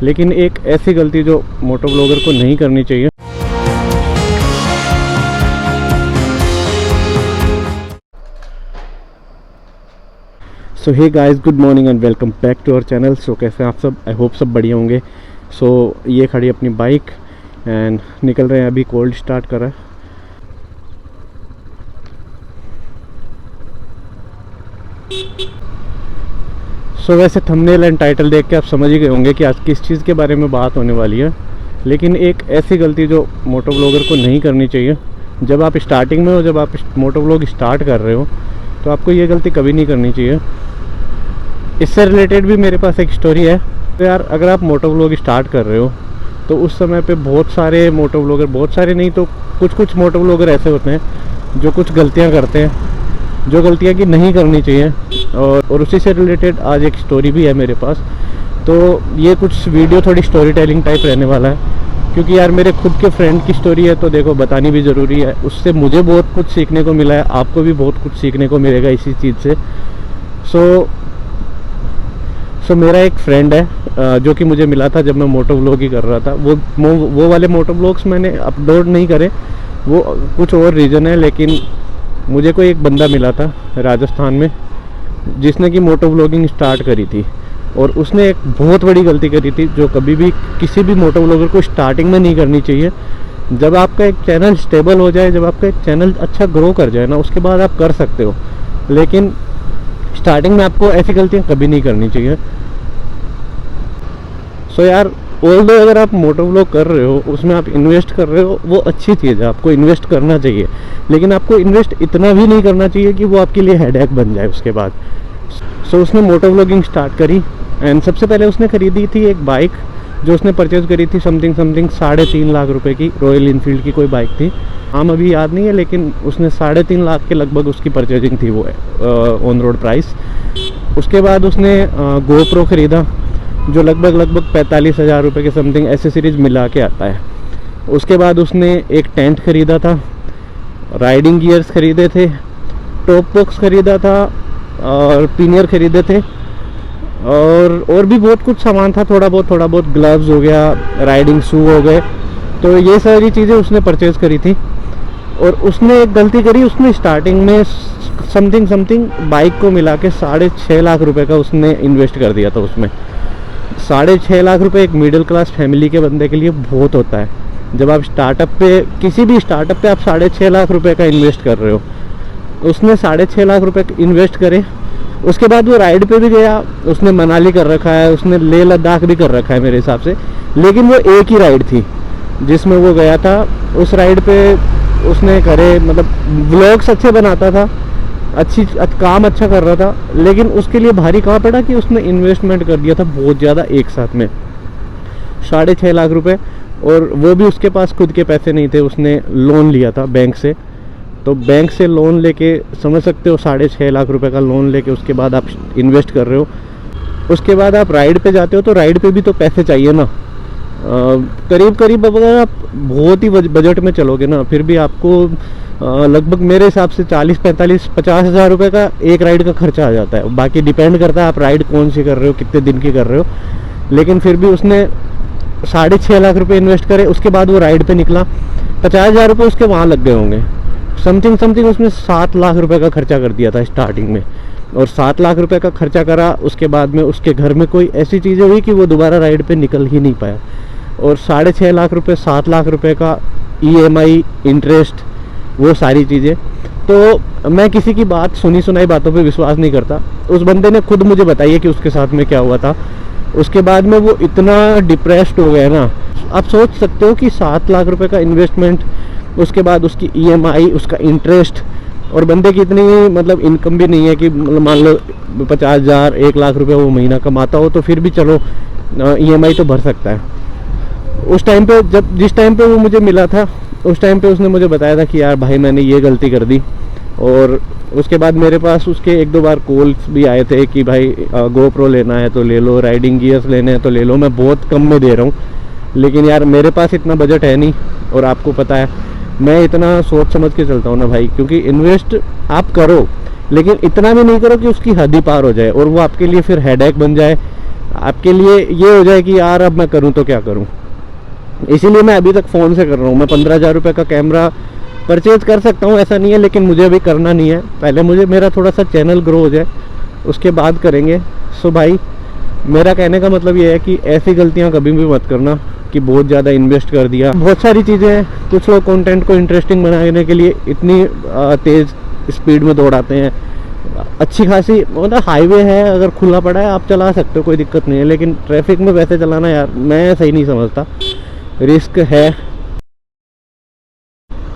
लेकिन एक ऐसी गलती जो मोटो ब्लॉगर को नहीं करनी चाहिए। So hey guys, good morning and welcome back to our channel. So कैसे हैं आप सब? आई होप सब बढ़िया होंगे। सो ये खड़ी अपनी बाइक एंड निकल रहे हैं, अभी कोल्ड स्टार्ट कर रहा है। सो वैसे थंबनेल एंड टाइटल देख के आप समझ ही गए होंगे कि आज किस चीज़ के बारे में बात होने वाली है। लेकिन एक ऐसी गलती जो मोटो ब्लॉगर को नहीं करनी चाहिए। जब आप स्टार्टिंग में हो, जब आप मोटो ब्लॉग स्टार्ट कर रहे हो, तो आपको ये गलती कभी नहीं करनी चाहिए। इससे रिलेटेड भी मेरे पास एक स्टोरी है। तो यार, अगर आप मोटो ब्लॉग स्टार्ट कर रहे हो तो उस समय पे बहुत सारे मोटो ब्लॉगर, बहुत सारे नहीं तो कुछ मोटो ब्लॉगर ऐसे होते हैं जो कुछ गलतियां करते हैं, जो गलतियां कि नहीं करनी चाहिए। और उसी से रिलेटेड आज एक स्टोरी भी है मेरे पास। तो ये कुछ वीडियो थोड़ी स्टोरी टेलिंग टाइप रहने वाला है, क्योंकि यार मेरे खुद के फ्रेंड की स्टोरी है, तो देखो बतानी भी ज़रूरी है। उससे मुझे बहुत कुछ सीखने को मिला है, आपको भी बहुत कुछ सीखने को मिलेगा इसी चीज़ से। सो मेरा एक फ्रेंड है जो कि मुझे मिला था जब मैं मोटो व्लॉग ही कर रहा था। वो वाले मोटो व्लॉग्स मैंने अपलोड नहीं करे, वो कुछ और रीज़न है। लेकिन मुझे कोई एक बंदा मिला था राजस्थान में जिसने कि मोटो व्लॉगिंग स्टार्ट करी थी, और उसने एक बहुत बड़ी गलती करी थी जो कभी भी किसी भी मोटो व्लॉगर को स्टार्टिंग में नहीं करनी चाहिए। जब आपका एक चैनल स्टेबल हो जाए, जब आपका एक चैनल अच्छा ग्रो कर जाए ना, उसके बाद आप कर सकते हो। लेकिन स्टार्टिंग में आपको ऐसी गलतियाँ कभी नहीं करनी चाहिए। सो यार, ऑल्दो अगर आप मोटो व्लॉग कर रहे हो, उसमें आप इन्वेस्ट कर रहे हो, वो अच्छी चीज़ है, आपको इन्वेस्ट करना चाहिए। लेकिन आपको इन्वेस्ट इतना भी नहीं करना चाहिए कि वो आपके लिए हेडेक बन जाए उसके बाद। सो उसने मोटो व्लॉगिंग स्टार्ट करी एंड सबसे पहले उसने खरीदी थी एक बाइक, जो उसने परचेज़ करी थी समथिंग 3.5 लाख रुपए की। रॉयल इनफील्ड की कोई बाइक थी, हम अभी याद नहीं है, लेकिन उसने 3.5 लाख के लगभग उसकी परचेजिंग थी, वो ऑन रोड प्राइस। उसके बाद उसने गोप्रो ख़रीदा, जो लगभग 45,000 रुपये के समथिंग एसेसरीज मिला के आता है। उसके बाद उसने एक टेंट ख़रीदा था, राइडिंग गियर्स ख़रीदे थे, टॉप बॉक्स ख़रीदा था और पिनियर ख़रीदे थे, और भी बहुत कुछ सामान था, थोड़ा बहुत ग्लव्स हो गया, राइडिंग शू हो गए। तो ये सारी चीज़ें उसने परचेज़ करी थी। और उसने एक गलती करी, उसने स्टार्टिंग में समथिंग बाइक को मिला के 6.5 लाख रुपए का उसने इन्वेस्ट कर दिया था उसमें। 6.5 लाख रुपए एक मिडिल क्लास फैमिली के बंदे के लिए बहुत होता है। जब आप स्टार्टअप पे, किसी भी स्टार्टअप पे आप 6.5 लाख रुपए का इन्वेस्ट कर रहे हो, उसने 6.5 लाख रुपए इन्वेस्ट करे। उसके बाद वो राइड पे भी गया, उसने मनाली कर रखा है, उसने लेह लद्दाख भी कर रखा है मेरे हिसाब से। लेकिन वो एक ही राइड थी जिसमें वो गया था। उस राइड पे उसने करे, मतलब व्लॉग्स अच्छे बनाता था, काम अच्छा कर रहा था। लेकिन उसके लिए भारी कहाँ पड़ा कि उसने इन्वेस्टमेंट कर दिया था बहुत ज़्यादा एक साथ में, 6.5 लाख रुपए। और वो भी उसके पास खुद के पैसे नहीं थे, उसने लोन लिया था बैंक से। तो बैंक से लोन लेके, समझ सकते हो, 6.5 लाख रुपए का लोन लेके उसके बाद आप इन्वेस्ट कर रहे हो। उसके बाद आप राइड पे जाते हो, तो राइड पे भी तो पैसे चाहिए ना। करीब अगर आप बहुत ही बजट में चलोगे ना, फिर भी आपको लगभग मेरे हिसाब से 40, 45, 50 हज़ार रुपये का एक राइड का खर्चा आ जाता है। बाकी डिपेंड करता है आप राइड कौन सी कर रहे हो, कितने दिन की कर रहे हो। लेकिन फिर भी उसने 6.5 लाख रुपए इन्वेस्ट करे। उसके बाद वो राइड पे निकला, 50,000 रुपये उसके वहाँ लग गए होंगे। समथिंग उसने 7 लाख रुपए का खर्चा कर दिया था स्टार्टिंग में। और 7 लाख रुपए का खर्चा करा, उसके बाद में उसके घर में कोई ऐसी चीज़ें हुई कि वो दोबारा राइड पे निकल ही नहीं पाया। और 6.5 लाख रुपए, 7 लाख रुपए का EMI, इंटरेस्ट, वो सारी चीज़ें। तो मैं किसी की बात, सुनी सुनाई बातों पे विश्वास नहीं करता। उस बंदे ने खुद मुझे बताइए कि उसके साथ में क्या हुआ था। उसके बाद में वो इतना डिप्रेस्ड हो गया ना, आप सोच सकते हो कि 7 लाख रुपए का इन्वेस्टमेंट, उसके बाद उसकी EMI, उसका इंटरेस्ट, और बंदे की इतनी मतलब इनकम भी नहीं है कि मान लो 50,000, 1 लाख रुपए वो महीना कमाता हो, तो फिर भी चलो EMI तो भर सकता है। उस टाइम पे, जिस टाइम पे वो मुझे मिला था, उस टाइम पे उसने मुझे बताया था कि यार भाई मैंने ये गलती कर दी। और उसके बाद मेरे पास उसके 1-2 बार कॉल्स भी आए थे कि भाई GoPro लेना है तो ले लो, राइडिंग गियर्स लेने हैं तो ले लो, मैं बहुत कम में दे रहा हूँ। लेकिन यार मेरे पास इतना बजट है नहीं, और आपको पता है मैं इतना सोच समझ के चलता हूँ ना भाई, क्योंकि इन्वेस्ट आप करो, लेकिन इतना भी नहीं करो कि उसकी हद ही पार हो जाए और वो आपके लिए फिर हेडेक बन जाए। आपके लिए ये हो जाए कि यार अब मैं करूँ तो क्या करूँ। इसीलिए मैं अभी तक फ़ोन से कर रहा हूँ। मैं 15,000 रुपये का कैमरा परचेज़ कर सकता हूँ, ऐसा नहीं है, लेकिन मुझे अभी करना नहीं है। पहले मुझे मेरा थोड़ा सा चैनल ग्रो हो जाए, उसके बाद करेंगे। सो भाई मेरा कहने का मतलब ये है कि ऐसी गलतियाँ कभी भी मत करना कि बहुत ज़्यादा इन्वेस्ट कर दिया। बहुत सारी चीज़ें हैं, कुछ लोग कंटेंट को इंटरेस्टिंग बनाने के लिए इतनी तेज़ स्पीड में दौड़ाते हैं। अच्छी खासी मतलब हाईवे है, अगर खुला पड़ा है आप चला सकते हो, कोई दिक्कत नहीं है, लेकिन ट्रैफिक में वैसे चलाना यार मैं सही नहीं समझता। रिस्क है,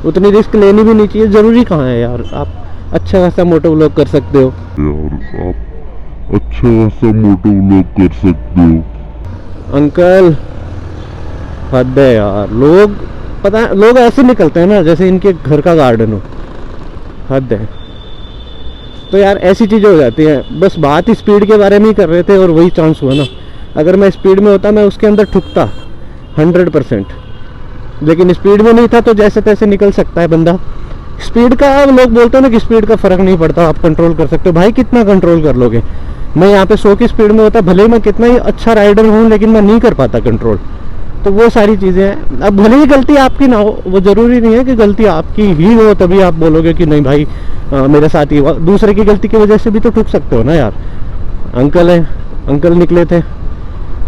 उतनी रिस्क लेनी भी नहीं चाहिए। ज़रूरी कहाँ है यार, आप अच्छा खासा मोटो व्लॉग कर सकते हो यार, आप अच्छा खासा मोटो व्लॉग कर सकते हो। अंकल। हद है यार, लोग पता है लोग ऐसे निकलते हैं ना जैसे इनके घर का गार्डन हो। हद है। तो यार ऐसी चीज़ें हो जाती हैं। बस बात स्पीड के बारे में ही कर रहे थे और वही चांस हुआ ना। अगर मैं स्पीड में होता मैं उसके अंदर ठुकता 100%, लेकिन स्पीड में नहीं था तो जैसे तैसे निकल सकता है बंदा। स्पीड का लोग बोलते हैं ना कि स्पीड का फ़र्क नहीं पड़ता, आप कंट्रोल कर सकते हो। भाई कितना कंट्रोल कर लोगे। मैं यहाँ पे 100 की स्पीड में होता, भले ही मैं कितना ही अच्छा राइडर हूँ, लेकिन मैं नहीं कर पाता कंट्रोल। तो वो सारी चीज़ें हैं। अब भले ही गलती आपकी ना हो, वो ज़रूरी नहीं है कि गलती आपकी ही हो तभी आप बोलोगे कि नहीं भाई मेरे साथ ही हुआ। दूसरे की गलती की वजह से भी तो ठुक सकते हो ना यार। अंकल हैं, अंकल निकले थे।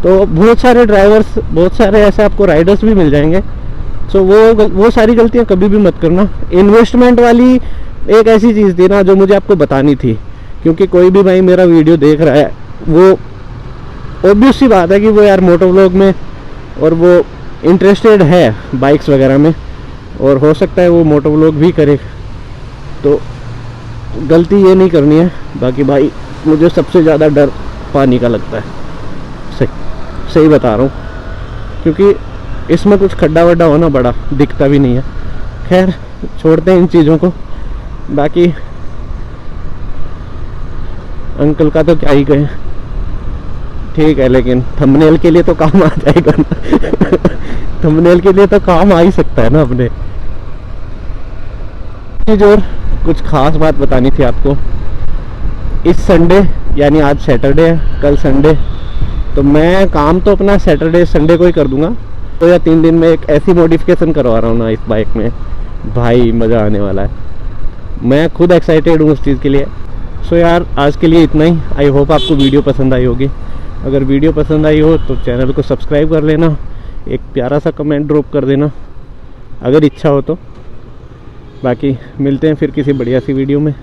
तो बहुत सारे ड्राइवर्स, बहुत सारे ऐसे आपको राइडर्स भी मिल जाएंगे। सो वो सारी गलतियाँ कभी भी मत करना। इन्वेस्टमेंट वाली एक ऐसी चीज़ थी ना जो मुझे आपको बतानी थी, क्योंकि कोई भी भाई मेरा वीडियो देख रहा है, वो ऑब्वियस सी बात है कि वो यार मोटो व्लॉग में और वो इंटरेस्टेड है बाइक्स वगैरह में, और हो सकता है वो मोटो व्लॉग भी करे। तो गलती ये नहीं करनी है। बाकी भाई मुझे सबसे ज़्यादा डर पानी का लगता है, सही बता रहा हूँ, क्योंकि इसमें कुछ खड्डा वड्डा होना बड़ा दिखता भी नहीं है। खैर छोड़ते हैं इन चीज़ों को। बाकी अंकल का तो क्या ही कहें, ठीक है, लेकिन थंबनेल के लिए तो काम आ जाएगा ना। थंबनेल के लिए तो काम आ ही सकता है ना अपने। और कुछ खास बात बतानी थी आपको। इस संडे यानी आज सैटरडे है, कल संडे, तो मैं काम तो अपना सैटरडे संडे को ही कर दूंगा। 2 या 3 दिन में एक ऐसी मॉडिफिकेशन करवा रहा हूँ ना इस बाइक में, भाई मज़ा आने वाला है। मैं खुद एक्साइटेड हूँ उस चीज़ के लिए। सो यार आज के लिए इतना ही। आई होप आपको वीडियो पसंद आई होगी। अगर वीडियो पसंद आई हो तो चैनल को सब्सक्राइब कर लेना, एक प्यारा सा कमेंट ड्रॉप कर देना अगर इच्छा हो तो। बाकी मिलते हैं फिर किसी बढ़िया सी वीडियो में।